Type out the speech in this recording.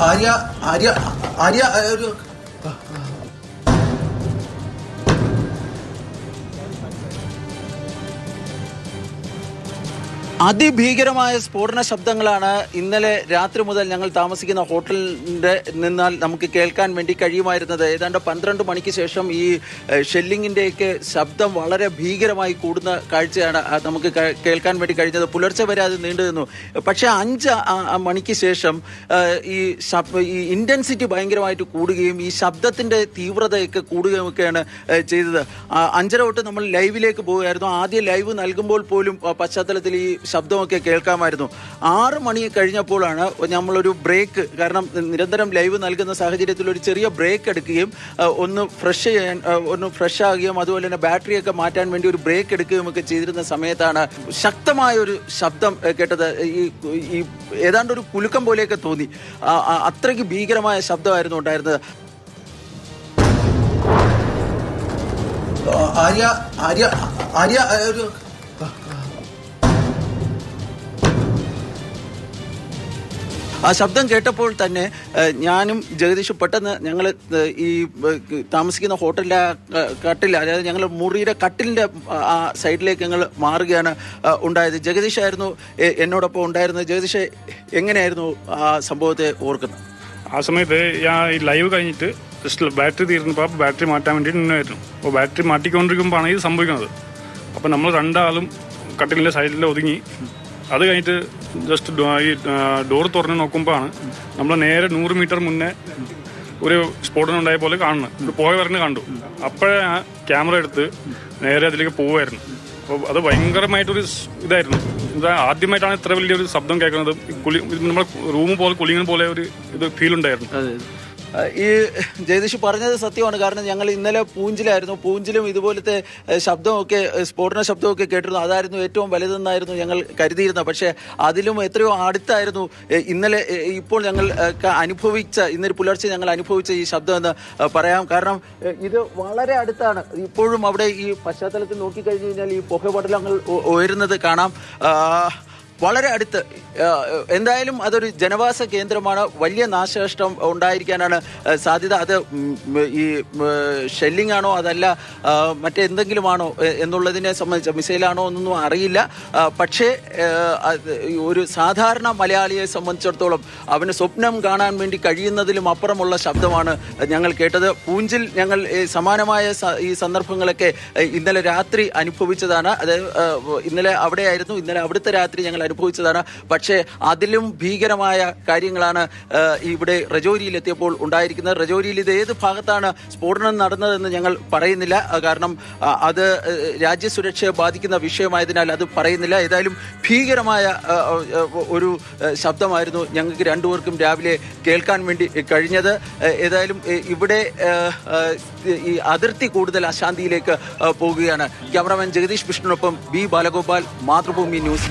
ആര്യ ആര്യ ആര്യ ഒരു അതിഭീകരമായ സ്ഫോടന ശബ്ദങ്ങളാണ് ഇന്നലെ രാത്രി മുതൽ ഞങ്ങൾ താമസിക്കുന്ന ഹോട്ടലിൻ്റെ നിന്നാൽ നമുക്ക് കേൾക്കാൻ വേണ്ടി കഴിയുമായിരുന്നത്. ഏതാണ്ട് 12 മണിക്ക് ശേഷം ഈ ഷെല്ലിങ്ങിൻ്റെയൊക്കെ ശബ്ദം വളരെ ഭീകരമായി കൂടുന്ന കാഴ്ചയാണ് നമുക്ക് കേൾക്കാൻ വേണ്ടി കഴിഞ്ഞത്. പുലർച്ചെ വരെ അത് നീണ്ടു നിന്നു. പക്ഷേ 5 മണിക്ക് ശേഷം ഈ ഇൻറ്റൻസിറ്റി ഭയങ്കരമായിട്ട് കൂടുകയും ഈ ശബ്ദത്തിൻ്റെ തീവ്രതയൊക്കെ കൂടുകയും ഒക്കെയാണ് ചെയ്തത്. 5:30 തൊട്ട് നമ്മൾ ലൈവിലേക്ക് പോവുകയായിരുന്നു. ആദ്യം ലൈവ് നൽകുമ്പോൾ പോലും പശ്ചാത്തലത്തിൽ ഈ ശബ്ദമൊക്കെ കേൾക്കാമായിരുന്നു. 6 മണി കഴിഞ്ഞപ്പോഴാണ് നമ്മളൊരു ബ്രേക്ക്, കാരണം നിരന്തരം ലൈവ് നൽകുന്ന സാഹചര്യത്തിൽ ഒരു ചെറിയ ബ്രേക്ക് എടുക്കുകയും ഒന്ന് ഫ്രഷ് ആകുകയും അതുപോലെ തന്നെ ബാറ്ററിയൊക്കെ മാറ്റാൻ വേണ്ടി ഒരു ബ്രേക്ക് എടുക്കുകയും ഒക്കെ ചെയ്തിരുന്ന സമയത്താണ് ശക്തമായൊരു ശബ്ദം കേട്ടത്. ഈ ഏതാണ്ട് ഒരു കുലുക്കം പോലെയൊക്കെ തോന്നി. അത്രയ്ക്ക് ഭീകരമായ ശബ്ദമായിരുന്നു ഉണ്ടായിരുന്നത്. ആര്യ ആര്യ ആര്യ ഒരു ആ ശബ്ദം കേട്ടപ്പോൾ തന്നെ ഞാനും ജഗദീഷും പെട്ടെന്ന് ഞങ്ങൾ ഈ താമസിക്കുന്ന ഹോട്ടലിൻ്റെ കട്ടിൽ, അതായത് ഞങ്ങൾ മുറിയുടെ കട്ടിലിൻ്റെ ആ സൈഡിലേക്ക് ഞങ്ങൾ മാറുകയാണ് ഉണ്ടായത്. ജഗദീഷായിരുന്നു എന്നോടൊപ്പം ഉണ്ടായിരുന്നത്. ജഗദീഷ്, എങ്ങനെയായിരുന്നു ആ സംഭവത്തെ ഓർക്കുന്നത്? ആ സമയത്ത് ഞാൻ ഈ ലൈവ് കഴിഞ്ഞിട്ട് ജസ്റ്റ് ബാറ്ററി തീർന്നപ്പോൾ ബാറ്ററി മാറ്റാൻ വേണ്ടി നിന്നായിരുന്നു. അപ്പോൾ ബാറ്ററി മാറ്റിക്കൊണ്ടിരിക്കുമ്പോഴാണ് ഇത് സംഭവിക്കുന്നത്. അപ്പോൾ നമ്മൾ രണ്ടാളും കട്ടിലിൻ്റെ സൈഡിൽ ഒതുങ്ങി. അത് കഴിഞ്ഞിട്ട് ജസ്റ്റ് ഈ ഡോർ തുറന്ന് നോക്കുമ്പോഴാണ് നമ്മൾ നേരെ 100 മീറ്റർ മുന്നേ ഒരു സ്ഫോടനം ഉണ്ടായ പോലെ കാണുന്നത്. പോയ പറഞ്ഞ് കണ്ടു. അപ്പോഴേ ക്യാമറ എടുത്ത് നേരെ അതിലേക്ക് പോവുമായിരുന്നു. അപ്പോൾ അത് ഭയങ്കരമായിട്ടൊരു ഇതായിരുന്നു. ആദ്യമായിട്ടാണ് ഇത്ര വലിയൊരു ശബ്ദം കേൾക്കുന്നത്. നമ്മുടെ റൂം പോലെ കുളിങ്ങുന്ന പോലെ ഒരു ഇത് ഫീൽ ഉണ്ടായിരുന്നു. ഈ ജഗദീഷ് പറഞ്ഞത് സത്യമാണ്. കാരണം ഞങ്ങൾ ഇന്നലെ പൂഞ്ചിലായിരുന്നു. പൂഞ്ചിലും ഇതുപോലത്തെ ശബ്ദമൊക്കെ, സ്ഫോടന ശബ്ദമൊക്കെ കേട്ടിരുന്നു. അതായിരുന്നു ഏറ്റവും വലുതെന്നായിരുന്നു ഞങ്ങൾ കരുതിയിരുന്നത്. പക്ഷേ അതിലും എത്രയോ അടുത്തായിരുന്നു ഇപ്പോൾ ഞങ്ങൾ ഇന്നൊരു പുലർച്ചെ ഞങ്ങൾ അനുഭവിച്ച ഈ ശബ്ദം എന്ന് പറയാം. കാരണം ഇത് വളരെ അടുത്താണ്. ഇപ്പോഴും അവിടെ ഈ പശ്ചാത്തലത്തിൽ നോക്കിക്കഴിഞ്ഞു കഴിഞ്ഞാൽ ഈ പുകപടലങ്ങൾ ഉയരുന്നത് കാണാം. വളരെ അടുത്ത്. എന്തായാലും അതൊരു ജനവാസ കേന്ദ്രമാണ്. വലിയ നാശനഷ്ടം ഉണ്ടായിരിക്കാനാണ് സാധ്യത. അത് ഈ ഷെല്ലിംഗ് ആണോ അതല്ല മറ്റെന്തെങ്കിലുമാണോ എന്നുള്ളതിനെ സംബന്ധിച്ച്, മിസൈലാണോ എന്നൊന്നും അറിയില്ല. പക്ഷേ ഒരു സാധാരണ മലയാളിയെ സംബന്ധിച്ചിടത്തോളം അവന് സ്വപ്നം കാണാൻ വേണ്ടി കഴിയുന്നതിലും അപ്പുറമുള്ള ശബ്ദമാണ് ഞങ്ങൾ കേട്ടത്. പൂഞ്ചിൽ ഞങ്ങൾ സമാനമായ ഈ സന്ദർഭങ്ങളൊക്കെ ഇന്നലെ രാത്രി അനുഭവിച്ചതാണ്. അത് ഇന്നലെ അവിടെയായിരുന്നു. ഇന്നലെ അവിടുത്തെ രാത്രി ഞങ്ങൾ അനുഭവിച്ചതാണ്. പക്ഷേ അതിലും ഭീകരമായ കാര്യങ്ങളാണ് ഇവിടെ രജോരിയിൽ എത്തിയപ്പോൾ ഉണ്ടായിരിക്കുന്നത്. രജോരിയിൽ ഇത് ഏത് ഭാഗത്താണ് സ്ഫോടനം നടന്നതെന്ന് ഞങ്ങൾ പറയുന്നില്ല. കാരണം അത് രാജ്യസുരക്ഷയെ ബാധിക്കുന്ന വിഷയമായതിനാൽ അത് പറയുന്നില്ല. ഏതായാലും ഭീകരമായ ഒരു ശബ്ദമായിരുന്നു ഞങ്ങൾക്ക് രണ്ടുപേർക്കും രാവിലെ കേൾക്കാൻ വേണ്ടി കഴിഞ്ഞത്. ഏതായാലും ഇവിടെ ഈ അതിർത്തി കൂടുതൽ അശാന്തിയിലേക്ക് പോകുകയാണ്. ക്യാമറാമാൻ ജഗദീഷ് വിഷ്ണുവിനൊപ്പം ബി ബാലഗോപാൽ, മാതൃഭൂമി ന്യൂസ്.